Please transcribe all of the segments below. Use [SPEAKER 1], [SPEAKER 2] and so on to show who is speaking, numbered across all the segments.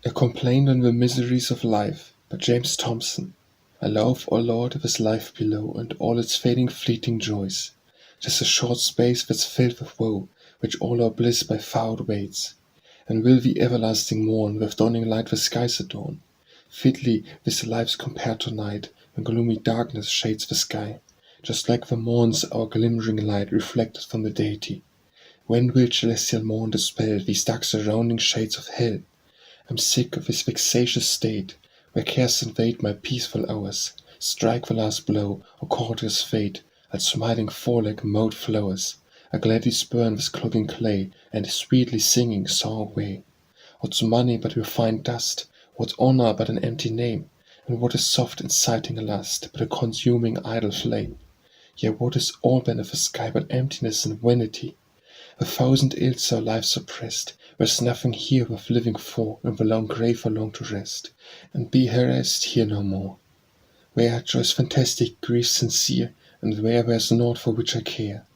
[SPEAKER 1] A Complaint on the Miseries of Life by James Thomson. I love, O Lord, this life below, and all its fading fleeting joys. 'Tis a short space that's filled with woe, which all our bliss by far outweighs. And will the everlasting morn with dawning light the skies adorn? Fitly this life's compared to night, when gloomy darkness shades the sky, just like the morn's our glimmering light reflected from the deity. When will celestial morn dispel these dark surrounding shades of hell? I'm sick of this vexatious state, where cares invade my peaceful hours, strike the last blow, or courteous fate, I'll smiling fall like mowed flowers. I gladly spurn this clogging clay, and sweetly singing soar away. What's money but refined dust? What's honor but an empty name? And what is soft inciting lust but a consuming idle flame? Yea, what is all then of the sky but emptiness and vanity? A thousand ills our lives suppressed, there's nothing here worth living for, in the long grave I long to rest, and be harassed here no more. Where are joys fantastic, griefs sincere, and where there's naught for which I care?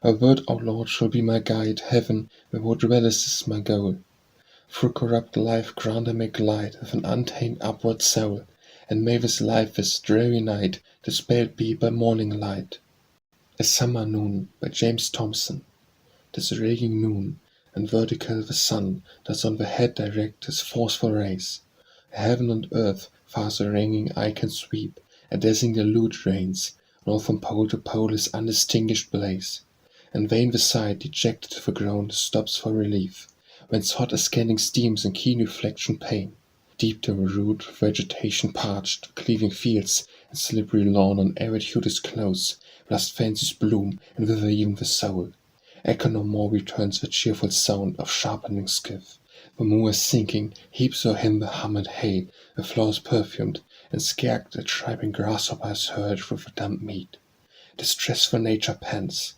[SPEAKER 1] A word, O Lord, shall be my guide, heaven, where what dwellest is my goal. Through corrupt life grant I may glide with an untamed upward soul, and may this life, this dreary night, dispelled be by morning light. A Summer Noon by James Thomson. 'Tis raging noon, and vertical the sun does on the head direct his forceful rays. Heaven and earth far seranging eye can sweep, a dazzling deluge reigns, nor from pole to pole his undistinguished blaze. And vain the sight, dejected to the ground, stops for relief, whence hot ascending steams and keen reflection pain. Deep to the root, vegetation parched, cleaving fields, and slippery lawn on arid hue disclose, lust fancies bloom, and wither even the soul. Echo no more returns the cheerful sound of sharpening skiff. The moor is sinking, heaps o'er him the hummed hay, the flowers perfumed, and scarce the tripping grasshopper is heard through the damp mead. Distressful nature pants.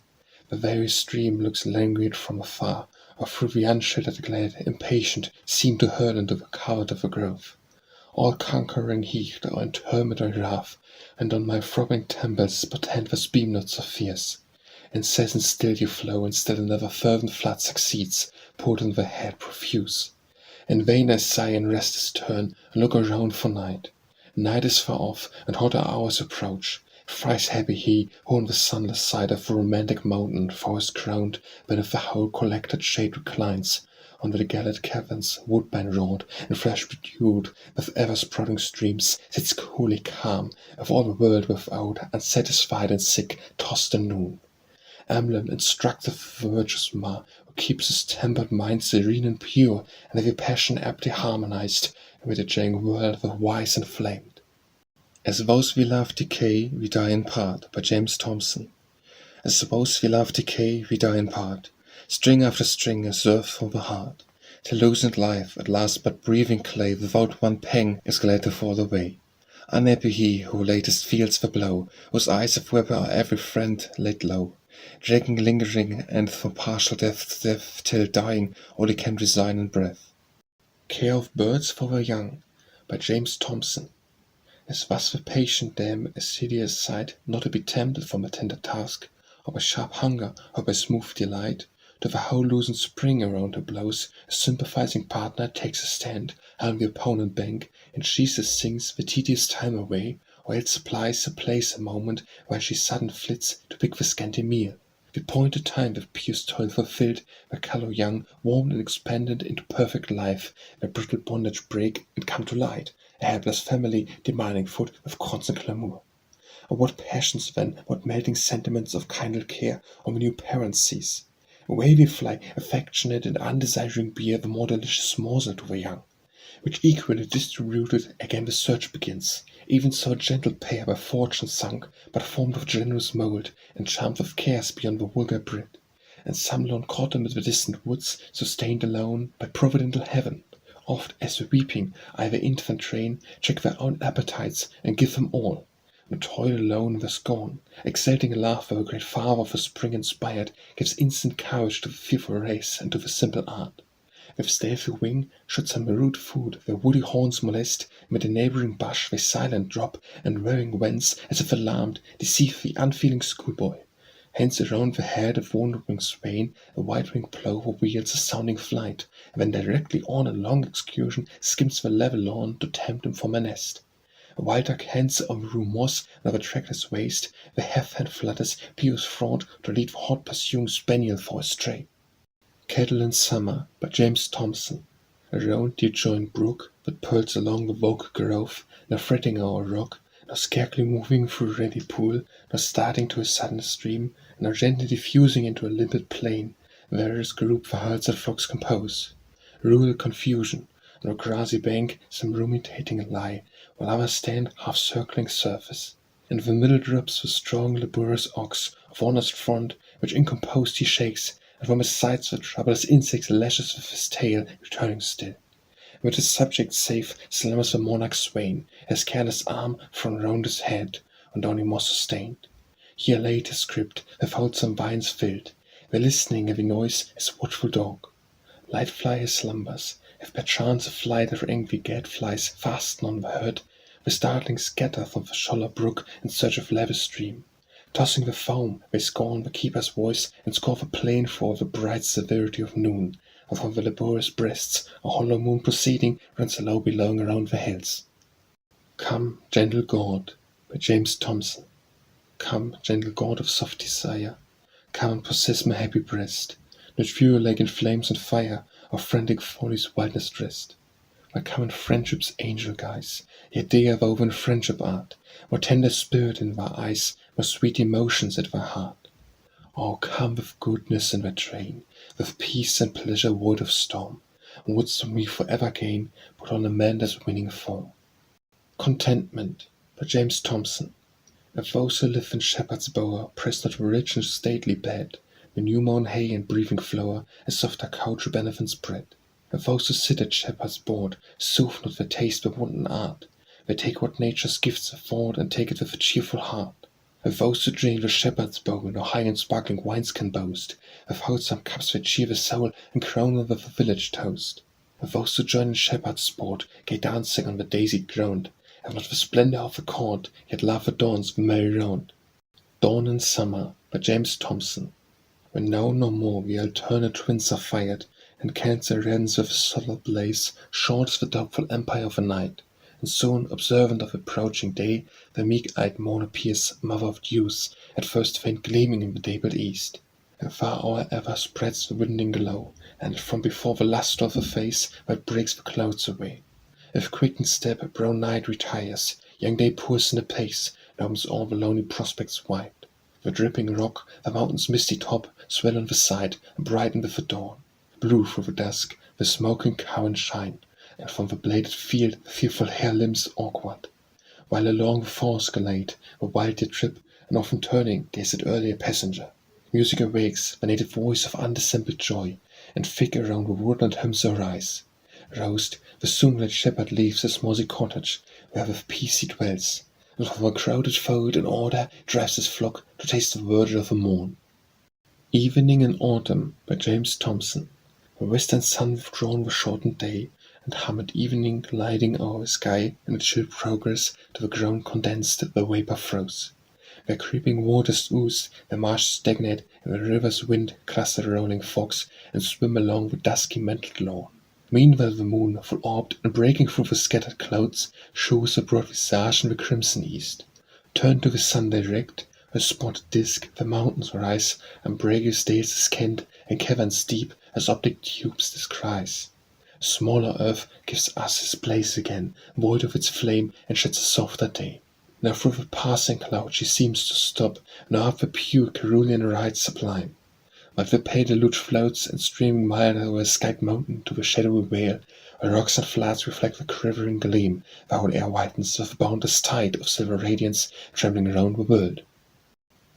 [SPEAKER 1] The very stream looks languid from afar, or through the unsheltered glade, impatient, seem to hurl into the covert of the grove. All-conquering heat or intermittent wrath, and on my throbbing temples portend the beam-notes of fierce. Incessant still you flow, and still another fervent flood succeeds, poured on the head profuse. In vain I sigh and restless turn, and look around for night. Night is far off, and hotter hours approach. Thrice happy he, who on the sunless side of the romantic mountain, forest crowned, beneath the whole collected shade reclines, on the gallant caverns, woodbine wrought, and fresh bedewed with ever-sprouting streams, sits coolly calm, of all the world without, unsatisfied and sick, tossed in noon. Emblem instructive of the virtuous Mar, who keeps his tempered mind serene and pure, and every passion aptly harmonized, with the jang world the wise inflamed. As those we love decay, we die in part, by James Thomson. As those we love decay, we die in part. String after string is earth from the heart, till loosened life, at last but breathing clay, without one pang is glad to fall away. Unhappy he who latest feels the blow, whose eyes of weather are every friend laid low, dragging lingering, and from partial death to death, till dying all he can resign in breath. Care of Birds for the Young by James Thomson. As thus the patient dam a hideous sight, not to be tempted from a tender task, or by sharp hunger, or by smooth delight, to the whole loosened spring around her blows, a sympathizing partner takes a stand, on the opponent bank, and she sings the tedious time away, or else supplies a place a moment while she sudden flits to pick the scanty meal. The appointed time with pious toil fulfilled, the callow young, warmed and expanded into perfect life, their brittle bondage break and come to light, a helpless family demanding food with constant clamour. Oh, what passions then, what melting sentiments of kindly care on the new parents cease! Away we fly, affectionate and undesiring bear the more delicious morsel to the young, which equally distributed again the search begins. Even so a gentle pair by fortune sunk, but formed of generous mould, and charmed with cares beyond the vulgar breed, and some lone cot amid the distant woods, sustained alone by providential heaven, oft as weeping I the infant train, check their own appetites, and give them all, and toil alone in their scorn, exulting a laugh where the great Father of the spring inspired gives instant courage to the fearful race and to the simple art. With stealthy wing, should some rude food their woody horns molest, amid a neighbouring bush they silent drop, and whirring whence, as if alarmed, deceive the unfeeling schoolboy. Hence around the head of wandering swain a wide-winged plover wheels a sounding flight, and then directly on a long excursion skims the level lawn to tempt him from a nest. A wild duck hands over rue moss, and over trackless waste, the heifer flutters, pious fraught, to lead the hot pursuing spaniel for a stray. Cattle in Summer by James Thomson. Around the adjoining brook that purls along the vocal grove, now fretting o'er a rock, now scarcely moving through a ready pool, now starting to a sudden stream, and now gently diffusing into a limpid plain, various group the herds and flocks compose. Rural confusion, on a grassy bank some ruminating lie, while others stand half-circling surface. In the middle drops the strong laborious ox, of honest front, which incomposed he shakes, and from his sides the troublous insect lashes with his tail, returning still. With his subject safe slumbers the monarch swain, his careless arm thrown round his head, on downy moss sustained. Here laid his crypt, with wholesome vines filled, where listening every noise his watchful dog. Light fly his slumbers, if perchance a flight of angry gadflies fasten on the herd, the startlings scatter from the shoaler brook in search of lavish stream. Tossing the foam, they scorn the keeper's voice, and scour the plain for the bright severity of noon, and from the laborious breasts a hollow moon proceeding runs low below around the hills. Come, gentle God, by James Thomson. Come, gentle God of soft desire, come and possess my happy breast, not fury like in flames and fire, or frantic folly's wildness dressed. But come in friendship's angel guise, yet dear woven friendship art, more tender spirit in thy eyes, more sweet emotions at thy heart. Oh, come with goodness in thy train, with peace and pleasure void of storm, and wouldst from me forever gain, put on a Mendez winning form. Contentment by James Thomson. If those who live in shepherd's bower press not rich and stately bed, the new-mown hay and breathing flower, a softer couch with benefits spread. If those who sit at shepherd's board soothe not their taste with wanton art, they take what nature's gifts afford, and take it with a cheerful heart. If those who drain the shepherd's bowl, no high and sparkling wines can boast, with wholesome cups that cheer the soul, and crown them with a village toast. If those who join in shepherd's sport, gay dancing on the daisied ground, have not the splendour of the court, yet love adorns the merry round. Dawn in Summer by James Thomson. When now no more the alternate twins are fired, and cancer reddens with a solar blaze, shorts the doubtful empire of the night, and soon, observant of approaching day, the meek-eyed morn appears, mother of dews, at first faint gleaming in the dappled east. And far o'er ever spreads the winding glow, and from before the lustre of the face that breaks the clouds away. With quickened step brown night retires, young day pours in apace, and opens all the lonely prospects wide. The dripping rock, the mountain's misty top, swell on the side, and brighten with the dawn. Blue through the dusk, the smoking currents shine, and from the bladed field the fearful hare limps awkward. While along the forest glade, the wild deer trip, and often turning, gaze at earlier passenger. Music awakes, the native voice of undissembled joy, and thick around the woodland hymns arise. Roused, the soon-led shepherd leaves his mossy cottage, where with peace he dwells, and from a crowded fold in order drives his flock to taste the verdure of the morn. Evening in Autumn by James Thomson. The western sun withdrawn the shortened day, and humid evening gliding o'er the sky in a chill progress to the ground condensed the vapour froze. Where creeping waters ooze, the marshes stagnate, and the river's wind cluster rolling fogs, and swim along the dusky mantled lawn. Meanwhile the moon, full-orbed, and breaking through the scattered clouds, shows a broad visage in the crimson east. Turned to the sun direct, her spotted disk, the mountains rise, and breakers dales scant, and caverns deep, as optic tubes descries. Smaller earth gives us his place again, void of its flame, and sheds a softer day. Now through the passing cloud she seems to stop, now up the pure cerulean ride sublime. While the pale deluge floats, and streaming mild o'er a skied mountain to the shadowy vale, where rocks and flats reflect the quivering gleam, the whole air whitens with a boundless tide of silver radiance trembling round the world.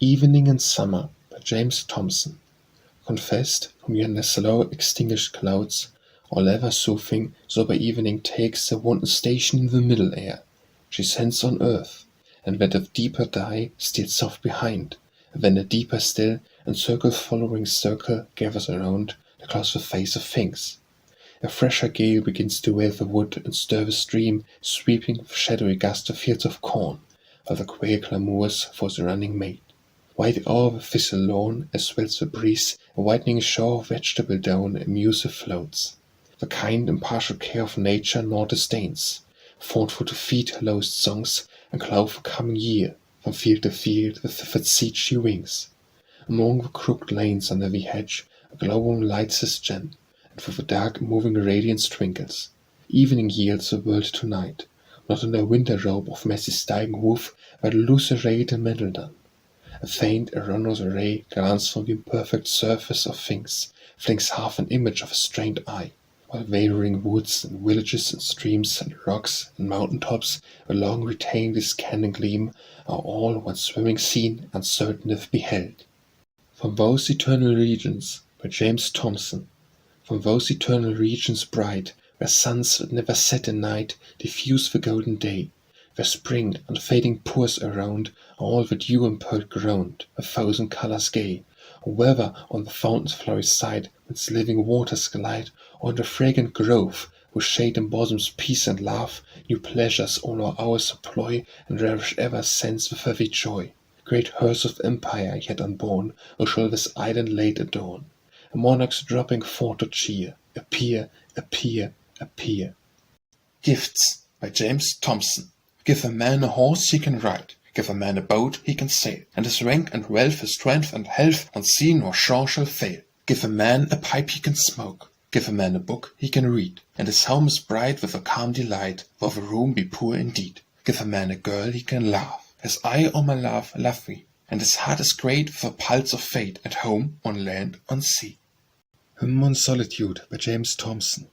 [SPEAKER 1] Evening in Summer by James Thomson. Confessed from yonder slow extinguished clouds, all ever soothing, so by evening takes the wonted station in the middle air. She sends on earth, and that of deeper dye steals soft behind, and then a deeper still, and circle following circle gathers around to close the face of things. A fresher gale begins to wail the wood and stir the stream, sweeping with shadowy gust the fields of corn, while the quail clamours for the running maid. Wide o'er the thistle lawn, as swells the breeze, a whitening shore of vegetable down a muse floats. The kind impartial care of nature nor disdains, thoughtful to feed her lowest songs, and clothe the coming year, from field to field with vivid seed she wings. Among the crooked lanes under the hedge, a glowworm lights his gem, and through the dark moving radiance twinkles. Evening yields the world to night, not in a winter robe of messy steigen hoof, but lucerated Mandeldan. A faint, erroneous ray glanced from the imperfect surface of things, flings half an image of a strained eye, while wavering woods and villages and streams and rocks and mountain tops, along retain this cannon gleam, are all one swimming scene uncertain if beheld. From those eternal regions, by James Thomson. From those eternal regions bright, where suns that never set in night diffuse the golden day, where spring unfading pours around all the dew-impearled ground, a thousand colours gay, or whether on the fountain's flowery side whence living waters glide, or in the fragrant grove, whose shade embosoms peace and love, new pleasures all our hours employ, and relish ever sense with heavy joy. Great hearse of empire yet unborn, or shall this island late adorn? A monarch's dropping forth to cheer, appear, appear, appear.
[SPEAKER 2] Gifts by James Thomson. Give a man a horse he can ride, give a man a boat he can sail, and his rank and wealth, his strength and health, on sea nor shore shall fail. Give a man a pipe he can smoke, give a man a book he can read, and his home is bright with a calm delight, though the room be poor indeed. Give a man a girl he can love, as I, O my love, love thee, and his heart is great with a pulse of fate, at home, on land, on sea.
[SPEAKER 1] Hymn on Solitude by James Thomson.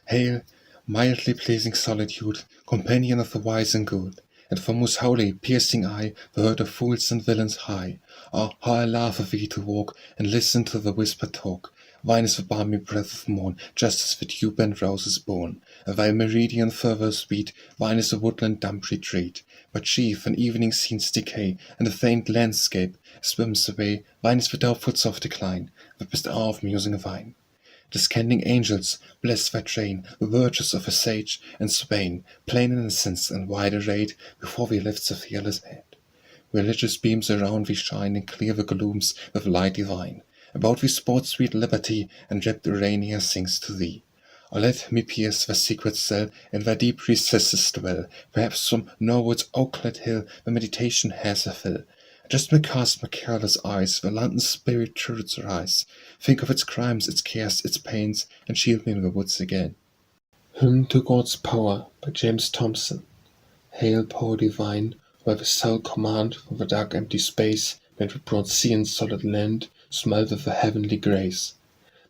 [SPEAKER 1] Hail, mildly pleasing solitude, companion of the wise and good, and from whose holy, piercing eye the hurt of fools and villains high. Oh, how I laugh of thee to walk, and listen to the whispered talk. Thine is the balmy breath of morn, just as the dew-bent rose is born. A thy meridian further sweet, thine is the woodland dumb retreat. But chief, when evening scenes decay, and the faint landscape swims away, thine is the doubtful soft decline, the best hour of musing thine. Descending angels, bless thy train, the virtues of a sage and swain, plain innocence and wide arrayed, before thee lifts a fearless head. Religious beams around thee shine, and clear the glooms with light divine. About thee sports sweet liberty, and rapt Urania sings to thee. Or let me pierce thy secret cell, and thy deep recesses dwell, perhaps from Norwood's oak-clad hill, where meditation has a fill. Just may cast my careless eyes where London's spirit turrets rise, think of its crimes, its cares, its pains, and shield me in the woods again.
[SPEAKER 3] Hymn to God's Power by James Thomson. Hail, power divine, where the soul command from the dark empty space, made the broad sea and solid land, smiled with a heavenly grace.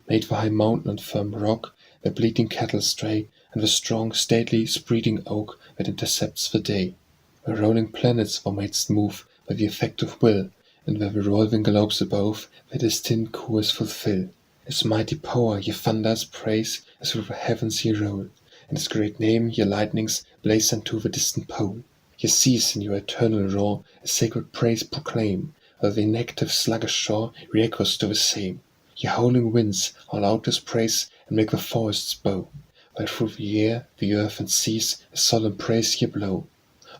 [SPEAKER 3] Made the high mountain and firm rock, where bleating cattle stray, and the strong, stately, spreading oak that intercepts the day. Where rolling planets thou madest move by the effect of will, and where the revolving globes above their destined course fulfill. His mighty power ye thunders praise, as through the heavens ye roll, and his great name ye lightnings blaze unto the distant pole. Ye seas in your eternal roar a sacred praise proclaim, while the inactive sluggish shore re-echoes to the same. Ye howling winds howl out his praise, and make the forests bow, while through the air, the earth and seas a solemn praise ye blow.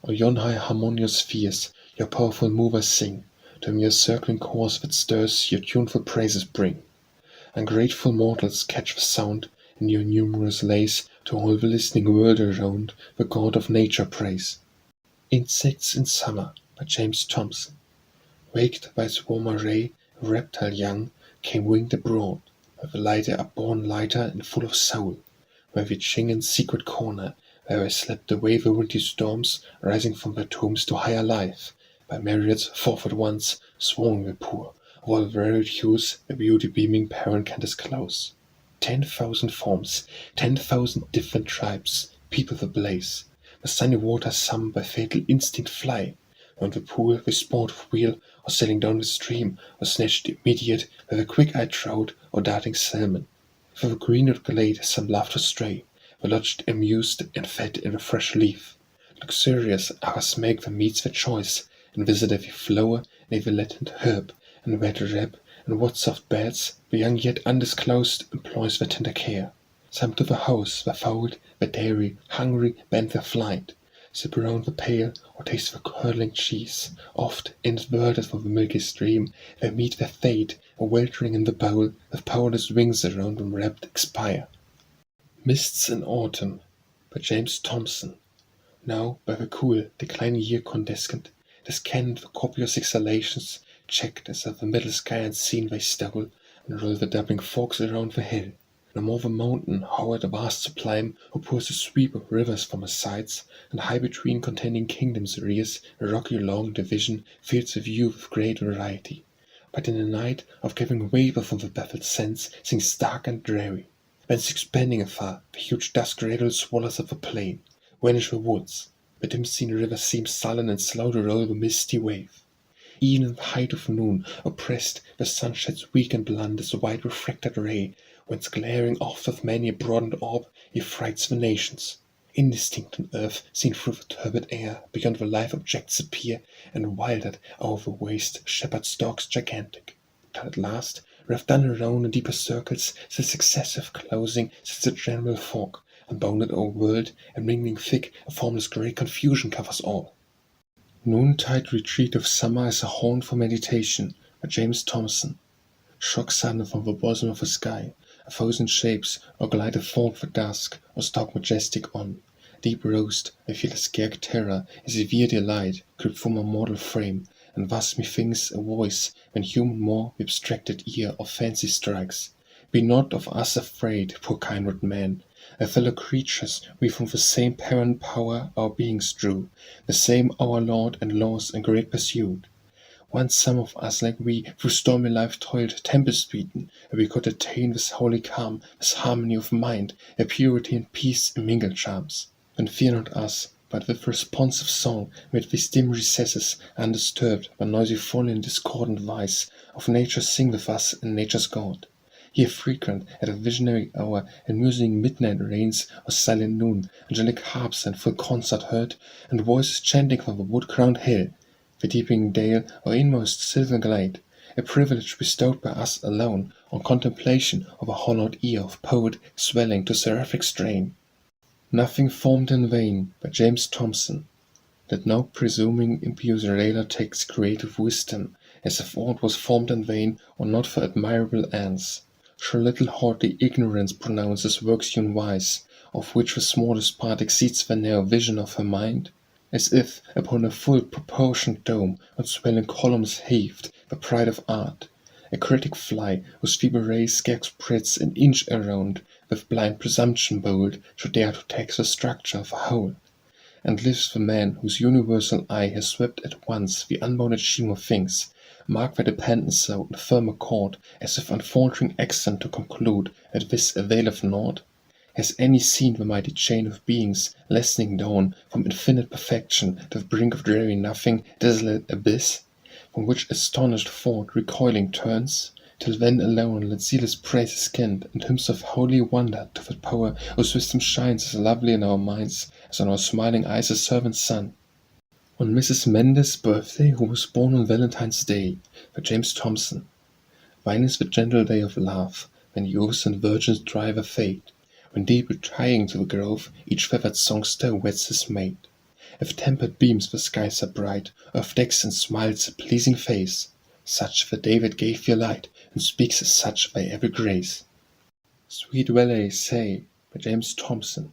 [SPEAKER 3] Or yon high harmonious spheres your powerful movers sing, to mere circling course that stirs your tuneful praises bring. Ungrateful mortals catch the sound, in your numerous lays, to all the listening world around, the God of nature praise. Insects in Summer by James Thomson. Waked by its warmer ray, a reptile young came winged abroad, where the lighter upborn lighter and full of soul, where we ching in secret corner, where I slept away the windy storms, rising from their tombs to higher life, by myriads forth at once, swarming the poor, of all varied hues a beauty beaming parent can disclose. 10,000 forms, 10,000 different tribes, people the blaze. The sunny waters some by fatal instinct fly, round the pool with sport of wheel, or sailing down the stream, or snatched immediate by the quick-eyed trout or darting salmon. For the greenwood glade some love to stray, were lodged amused and fed in a fresh leaf. Luxurious hours make the meats their choice, and visit every flower and every latent herb, and wet reb, and what soft beds the young yet undisclosed employs their tender care. Some to the house, the fold, the dairy, hungry, bend their flight. Sip round the pail, or taste the curdling cheese, oft inadverted from the milky stream, they meet their fate, or weltering in the bowl, with powerless wings around them wrapped expire. Mists in Autumn by James Thomson. Now by the cool, declining year condescent, descant the copious exhalations, checked as of the middle sky unseen they stole, and roll the dabbling fogs around the hill. No more the mountain, Howard vast sublime, who pours a sweep of rivers from his sides, and high between contending kingdoms rears a rocky long division, fills the view with great variety. But in the night of giving way before the baffled sense, sings dark and dreary. Whence expanding afar, the huge dusk cradle swallows up the plain, vanish the woods, the dim-seen river seems sullen and slow to roll the misty wave. Even in the height of noon, oppressed, the sun sheds weak and blunt as a white refracted ray, whence glaring oft with many a broadened orb, he frights the nations. Indistinct on earth, seen through the turbid air, beyond the life objects appear, and wildered o'er the waste shepherd stalks gigantic, till at last, wrapped done around in deeper circles, till successive closing sets a general fog, unbounded o'er world, and mingling thick, a formless grey confusion covers all. Noontide retreat of summer is a haunt for meditation by James Thomson. Shock sudden from the bosom of the sky, a thousand shapes, or glide athwart the dusk, or stalk majestic on. Deep roused, I feel a scared terror, a severe delight, creep through my mortal frame, and thus methinks a voice, when human more the abstracted ear of fancy strikes. Be not of us afraid, poor kindred man, a fellow creatures, we from the same parent power our beings drew, the same our Lord and laws in great pursuit. Once some of us like we through stormy life toiled tempest-beaten, and we could attain this holy calm, this harmony of mind, a purity and peace in mingled charms. Then fear not us, but with responsive song, mid these dim recesses, undisturbed by noisy folly and discordant vice, of nature sing with us and nature's God. Here frequent, at a visionary hour, in musing midnight rains or silent noon, angelic harps and full concert heard, and voices chanting from the wood-crowned hill, the deepening dale or inmost sylvan glade, a privilege bestowed by us alone on contemplation of a honored ear of poet swelling to seraphic strain. Nothing formed in vain by James Thomson. That no presuming impious railer takes creative wisdom, as if aught was formed in vain or not for admirable ends. Sure little haughty ignorance pronounces works hewn wise, of which the smallest part exceeds the narrow vision of her mind, as if upon a full proportioned dome on swelling columns heaved the pride of art, a critic fly whose feeble rays scarce spreads an inch around, with blind presumption bold, should dare to tax the structure of a whole, and lives the man whose universal eye has swept at once the unbounded scheme of things, marked their dependence so in firm accord, as if unfaltering accent to conclude that this availeth naught? Has any seen the mighty chain of beings lessening down from infinite perfection to the brink of dreary nothing, desolate abyss, from which astonished thought recoiling turns, till then alone let zealous praise ascend, and hymns of holy wonder to that power whose wisdom shines as lovely in our minds as on our smiling eyes a servant sun. On Mrs. Mendez' birthday, who was born on Valentine's Day, by James Thomson. Thine is the gentle day of love, when youths and virgins drive a fate, when deep retiring to the grove, each feathered songster weds his mate. If tempered beams the skies are bright, earth decks and smiles a pleasing face, such the day that gave your light, and speaks as such by every grace. Sweet valley, say, by James Thomson.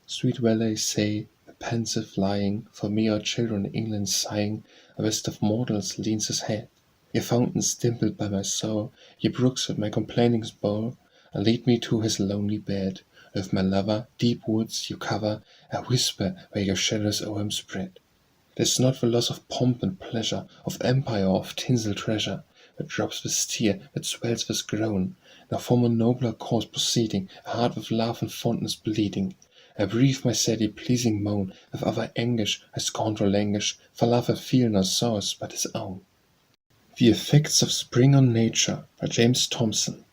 [SPEAKER 3] Sweet valley, say, the pensive lying, for me our children England sighing, a rest of mortals leans his head. Ye fountains dimpled by my soul, ye brooks with my complainings bowl, lead me to his lonely bed. With my lover, deep woods you cover, I whisper where your shadows o'er him spread. 'Tis not the loss of pomp and pleasure, of empire or of tinsel treasure, that drops with tear, that swells with groan, nor from a nobler cause proceeding, a heart with love and fondness bleeding. I breathe my sadly pleasing moan, with other anguish I scorn to languish, for love I feel no source but his own. The Effects of Spring on Nature by James Thomson.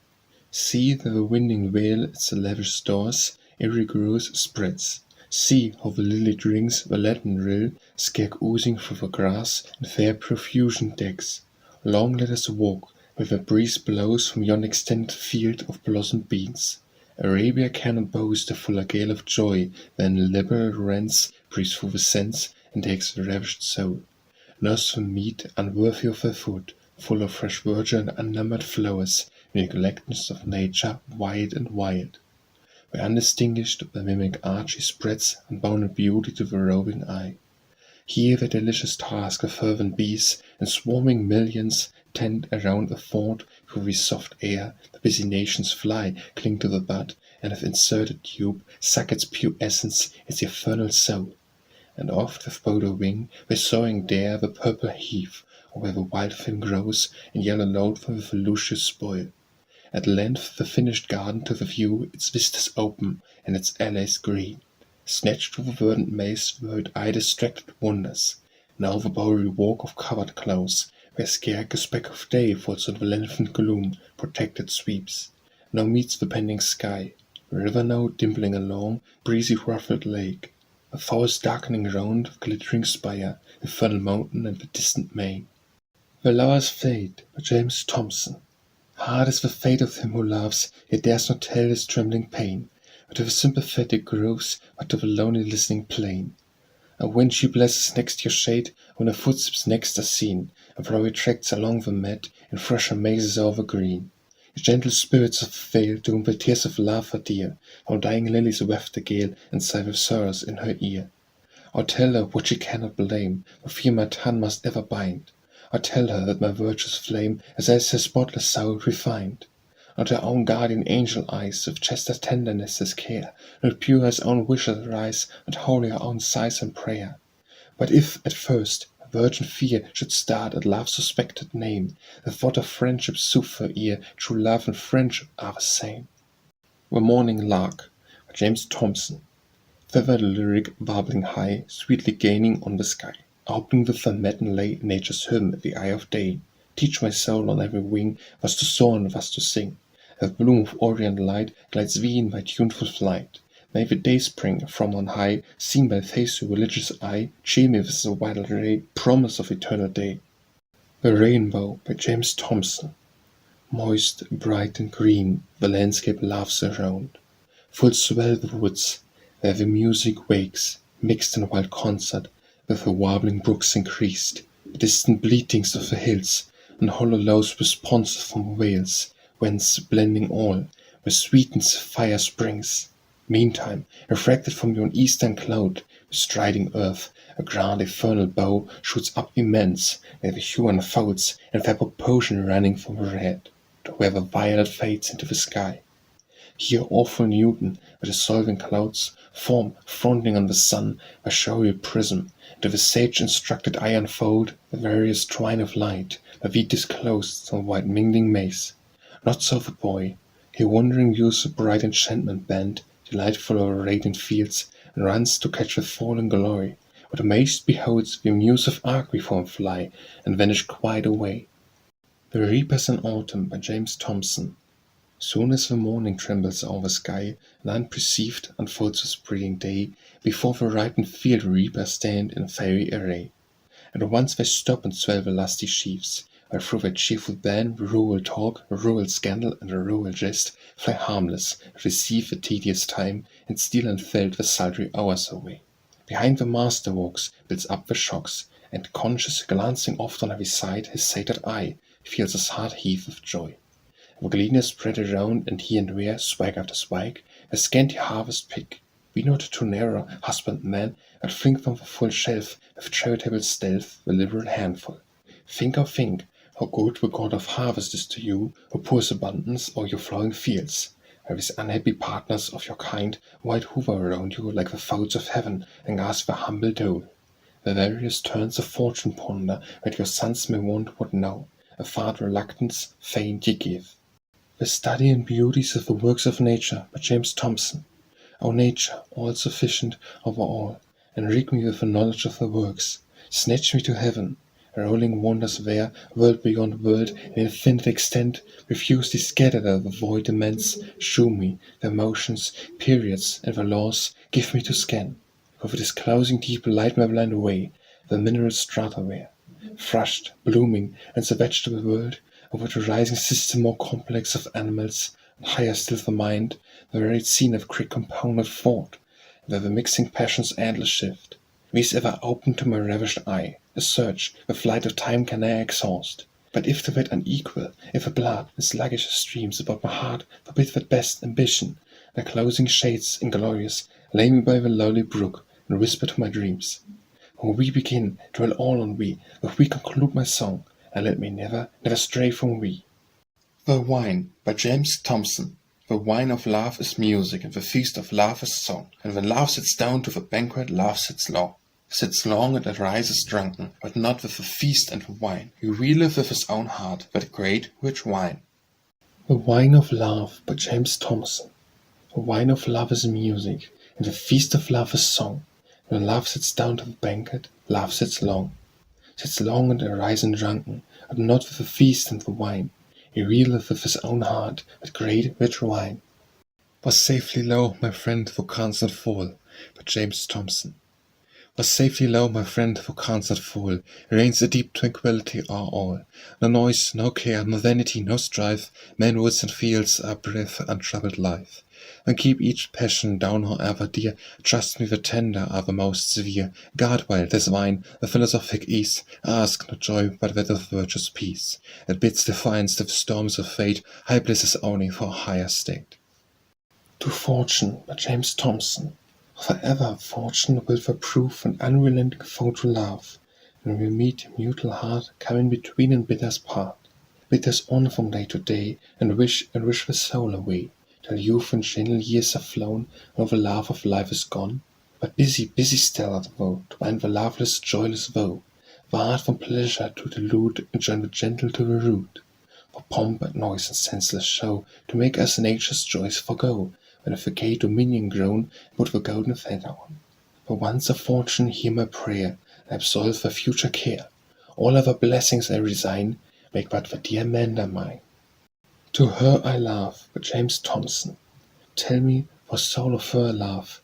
[SPEAKER 3] See that the winding vale its lavish stores, airy growth spreads. See how the lily drinks the Latin rill, scarce oozing through the grass in fair profusion decks. Long let us walk, where the breeze blows from yon extended field of blossomed beans. Arabia cannot boast a fuller gale of joy than liberal rents breathes through the sense and takes the ravished soul. Nurse the meat unworthy of her food, full of fresh verdure and unnumbered flowers, in the neglectness of nature wide and wild. Where undistinguished the mimic art she spreads unbounded beauty to the roving eye. Here the delicious task of fervent bees in swarming millions tend around a thought through the soft air. The busy nations fly, cling to the bud, and with inserted tube suck its pure essence, its eternal soul. And oft with bold of wing, where soaring dare the purple heave, or where the wild thing grows in yellow load from the luscious spoil. At length the finished garden to the view its vistas open, and its alleys green. Snatched through the verdant maze the bird eye distracted wanders. Now the bowery walk of covered close, where scarce a speck of day falls on the lengthened gloom, protected sweeps. Now meets the pending sky, the river now dimpling along, breezy ruffled lake. The forest darkening round with glittering spire, the fernal mountain and the distant main. The lovers fade, by James Thomson. Hard is the fate of him who loves, yet dares not tell his trembling pain, but to the sympathetic grooves, but to the lonely listening plain. And when she blesses next your shade, when her footsteps next are seen, and flowery tracts along the mead, in fresher mazes over green, the gentle spirits of the vale, to whom the tears of love are dear, how dying lilies waft the gale, and sigh with sorrows in her ear. Or tell her what she cannot blame, for fear my tongue must ever bind. Or tell her that my virtues flame, as her spotless soul refined. Not her own guardian angel eyes, with chaster tenderness as care, not pure as own wishes rise, not holy her own sighs and prayer. But if, at first, a virgin fear should start at love's suspected name, the thought of friendship soothe her ear, true love and friendship are the same. The Morning Lark, by James Thomson. Thither the lyric warbling high, sweetly gaining on the sky. Opening with the matin lay nature's hymn at the eye of day. Teach my soul on every wing was to soar and was to sing. The bloom of orient light glides thee in thy tuneful flight. May the day spring from on high, seen by faithful religious eye, chill me with the vital ray, promise of eternal day. The Rainbow, by James Thomson. Moist, bright and green, the landscape laughs around. Full swell the woods, where the music wakes, mixed in wild concert, with the warbling brooks increased, the distant bleatings of the hills, and hollow lows responsive from vales, whence, blending all, the sweetens fire springs. Meantime, refracted from yon eastern cloud, the striding earth, a grand infernal bow shoots up immense, where the hue unfolds, and their proportion running from the red, to where the violet fades into the sky. Here awful Newton, with the solving clouds, form, fronting on the sun, a showy prism, and to the sage-instructed eye unfold the various twine of light, that we disclosed some white mingling maze. Not so the boy, he wandering views the bright enchantment band, delightful o'er radiant fields, and runs to catch the falling glory, but amazed beholds the muse of arc before him fly, and vanish quite away. The Reapers in Autumn, by James Thomson. Soon as the morning trembles o'er the sky, and unperceived unfolds the breeding day, before the ripened field reapers stand in fairy array. And once they stop and swell the lusty sheaves, while through their cheerful band the rural talk, the rural scandal, and the rural jest fly harmless, receive the tedious time, and steal unfelt the sultry hours away. Behind the master walks, builds up the shocks, and conscious, glancing oft on every side, his sated eye feels his heart heave with joy. The gleaners spread around, and here and there, swag after swag, a scanty harvest pick. Be not too narrow, husbandman, but fling from the full shelf, with charitable stealth, the liberal handful. Think how good the God of harvest is to you, who pours abundance o'er your flowing fields, while these unhappy partners of your kind white hover around you like the fowls of heaven, and ask the humble dole. The various turns of fortune ponder, that your sons may want what now, a fart reluctance fain ye give. The Study in Beauties of the Works of Nature, by James Thomson. O Nature, all-sufficient over all, enrich me with the knowledge of the works. Snatch me to heaven, rolling wonders there, world beyond world, in infinite extent, refusely scattered at the void immense. Shew me their motions, periods, and the laws, give me to scan. For the disclosing deep light my blind way, the mineral strata where, flushed, blooming, and the vegetable world, over the rising system more complex of animals, and higher still the mind, the varied scene of quick compounded thought, where the mixing passions endless shift, These ever open to my ravished eye, a search, the flight of time can ne'er exhaust. But if the weight unequal, if the blood in sluggish streams about my heart forbid that best ambition, the closing shades inglorious lay me by the lowly brook, and whisper to my dreams. When we begin, dwell all on we, if we conclude my song, and let me never, never stray from we.
[SPEAKER 2] The Wine by James Thomson. The wine of love is music, and the feast of love is song. And when love sits down to the banquet, love sits long and arises drunken, but not with the feast and the wine. He reeleth with his own heart, that great rich wine.
[SPEAKER 3] The Wine of Love by James Thomson. The wine of love is music, and the feast of love is song. When love sits down to the banquet, love sits long and arises drunken, but not with the feast and the wine. He reeleth with his own heart, that great rich wine.
[SPEAKER 1] Was safely low, my friend, thou canst not fall, by James Thomson. Was safely low, my friend, thou canst not fall. Reigns a deep tranquillity o'er all. No noise, no care, no vanity, no strife. Men, woods, and fields are breath untroubled life. And keep each passion down, however dear. Trust me, the tender are the most severe. Guard well this wine, the philosophic ease. Ask no joy, but that of virtue's peace. It bids defiance to the storms of fate. High bliss is only for a higher state.
[SPEAKER 3] To Fortune by James Thomson. Forever fortune will prove an unrelenting foe to love, and we meet a mutual heart come in between and bid us part. Bid us on from day to day, and wish the soul away, till youth and gentle years are flown, and all the love of life is gone. But busy, busy still art thou, to bind the loveless, joyless woe. Thou art from pleasure to delude, and join the gentle to the rude. For pomp and noise and senseless show, to make us nature's joys forego, when of the gay dominion grown, put the golden feather on. For once of fortune hear my prayer, and absolve for future care. All other blessings I resign, make but the dear Amanda mine. To Her I Love by James Thomson. Tell me, for soul of her love,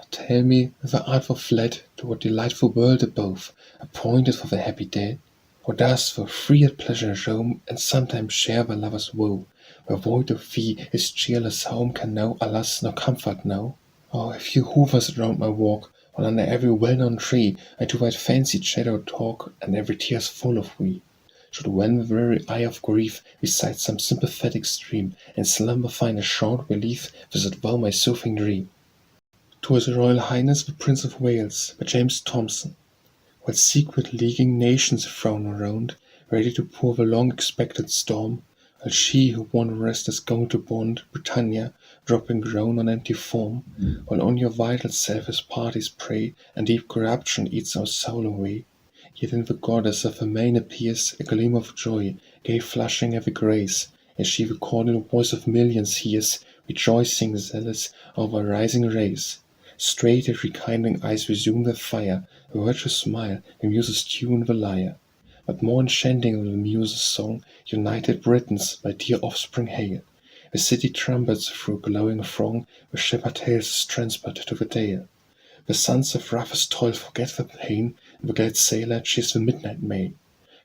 [SPEAKER 3] tell me if thou art fled to what delightful world above, appointed for the happy dead, or dost thou free at pleasure roam, and sometimes share the lover's woe, where void of thee his cheerless home can know, alas, no comfort know? Oh, if you hovers round my walk, while under every well-known tree I to white fancied shadow talk, and every tear's full of we, should when the very eye of grief beside some sympathetic stream, and slumber find a short relief, visit thou my soothing dream. To His Royal Highness the Prince of Wales by James Thomson. While secret leaguing nations frown around, ready to pour the long-expected storm, while she who won rest is going to bond, Britannia, dropping groan on empty form, while on your vital self his parties prey, and deep corruption eats our soul away, yet in the goddess of her main appears a gleam of joy, gay flushing every grace, as she the cordial voice of millions hears, rejoicing zealous over a rising race. Straight her rekindling eyes resume their fire, a virtuous smile, the muses tune the lyre. But more enchanting than the muses' song, united Britons by dear offspring hail. The city trumpets through glowing throng, the shepherd hails his transport to the dale. The sons of roughest toil forget their pain, and the glad sailor cheers the midnight mail.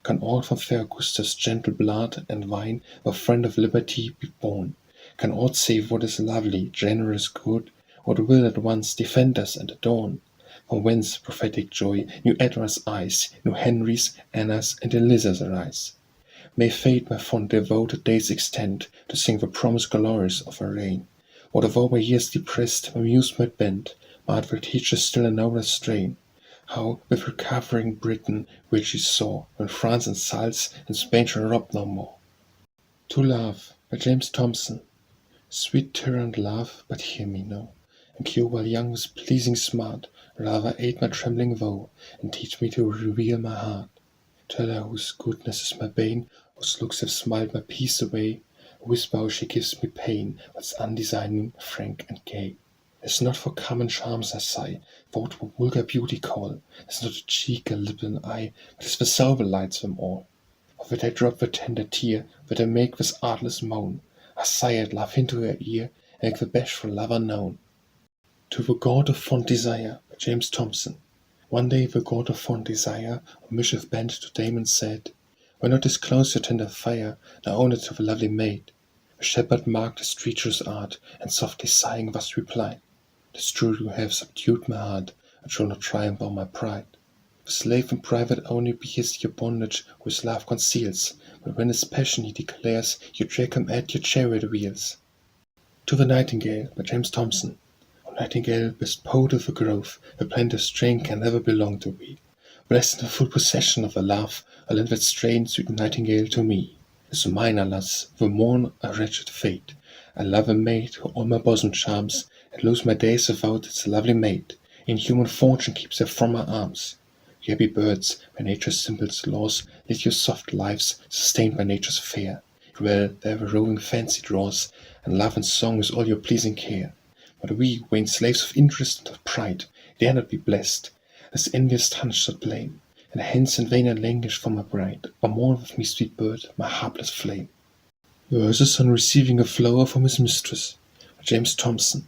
[SPEAKER 3] Can aught from fair Augusta's gentle blood and wine, the friend of liberty, be born? Can aught save what is lovely, generous, good? What will at once defend us and adorn? From whence prophetic joy, new Edward's eyes, new Henrys, Annas, and Elizas arise? May fate my fond devoted days extend, to sing the promised glories of her reign. What of all my years depressed, my muse might bend, my heart will teach her still a nobler strain. How, with recovering Britain, will she soar, when France insults, and Spain shall rob no more. To Love by James Thomson. Sweet tyrant love, but hear me now, and cure while young with pleasing smart, rather aid my trembling woe, and teach me to reveal my heart. Tell her whose goodness is my bane, whose looks have smiled my peace away, whisper how she gives me pain, what's undesigning, frank, and gay. 'Tis not for common charms I sigh, for what would vulgar beauty call, 'tis not a cheek, a lip, an eye, but 'tis the soul that lights them all. Or that I drop the tender tear, that I make this artless moan, I sigh and laugh into her ear, and make the bashful lover known. To the God of Fond Desire by James Thomson. One day the God of fond desire, on mischief bent to Damon said, Why not disclose your tender fire, nor own it to the lovely maid? The shepherd marked his treacherous art, and softly sighing thus replied, 'Tis true you have subdued my heart, but shall not triumph on my pride. If a slave in private only bears your bondage which love conceals, but when his passion he declares, you drag him at your chariot wheels. To the Nightingale by James Thomson. O Nightingale, best poet of the grove, the plant of strain can never belong to thee. Blessed in the full possession of the love, I lend that strain, sweet Nightingale, to me. Is mine, alas, the morn a wretched fate. I love a maid who all my bosom charms, and lose my days without its lovely mate. Inhuman fortune keeps her from my arms. You happy birds, by nature's simple laws, live your soft lives, sustained by nature's fair. Dwell there the roving fancy draws, and love and song is all your pleasing care. But we, vain slaves of interest and of pride, dare not be blessed, as envious tongues should blame, and hence in vain I languish for my bride, or mourn with me, sweet bird, my hapless flame. Verses on receiving a flower from his mistress, by James Thomson.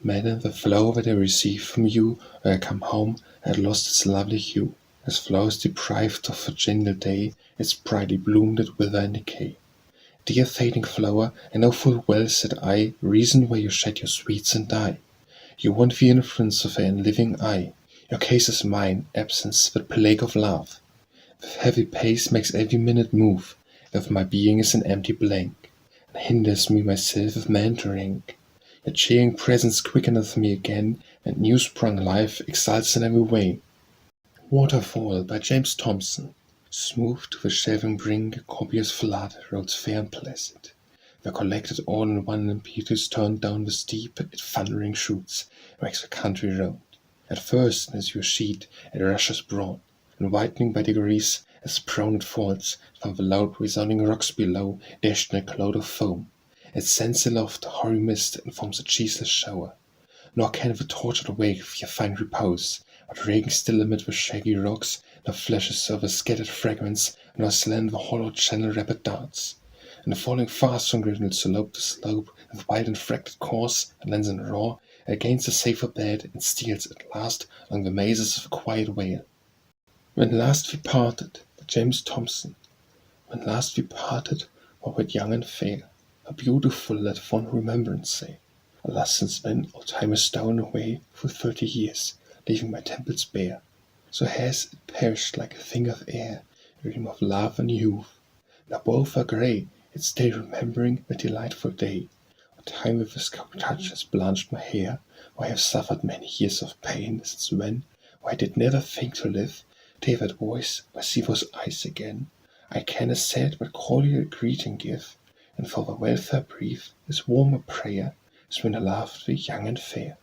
[SPEAKER 3] Madam, the flower that I received from you, ere I come home, had lost its lovely hue. As flowers deprived of a genial day, its brightly bloom did wither and decay. Dear fading flower, I know full well, said I, reason why you shed your sweets and die. You want the influence of an living eye. Your case is mine, absence, that plague of love. With heavy pace makes every minute move, if my being is an empty blank, and hinders me myself with man to rank. Your cheering presence quickeneth me again, and new-sprung life exalts in every way. Waterfall by James Thomson. Smooth to the shelving brink, a copious flood, roads fair and placid. Where collected all in one impetus turned down the steep, it thundering shoots, makes the country round. At first in its sheet it rushes broad, and widening by degrees, as prone it falls, from the loud resounding rocks below, dashed in a cloud of foam. It sends aloft a hoary mist, and forms a cheeseless shower. Nor can the tortured wave here find repose, but raking still amid the shaggy rocks, nor flashes over scattered fragments, nor slant the hollow channel rapid darts. And falling fast from griddled slope to slope, with wild and fractured course, and lens and raw, it gains a safer bed, and steals at last along the mazes of a quiet vale. When last we parted, by James Thomson. When last we parted, we were young and fair, how beautiful let fond remembrance say. Alas, since then all time is down away, full 30 years, leaving my temples bare. So has it perished like a thing of air, a dream of love and youth. Now both are grey, yet still remembering the delightful day. What time with his cold touch has blanched my hair, why I have suffered many years of pain, since when, why I did never think to live, to hear that voice, or see those eyes again. I can, as said, but cordial greeting give, and for the welfare brief, this warmer prayer, as when I loved thee young and fair.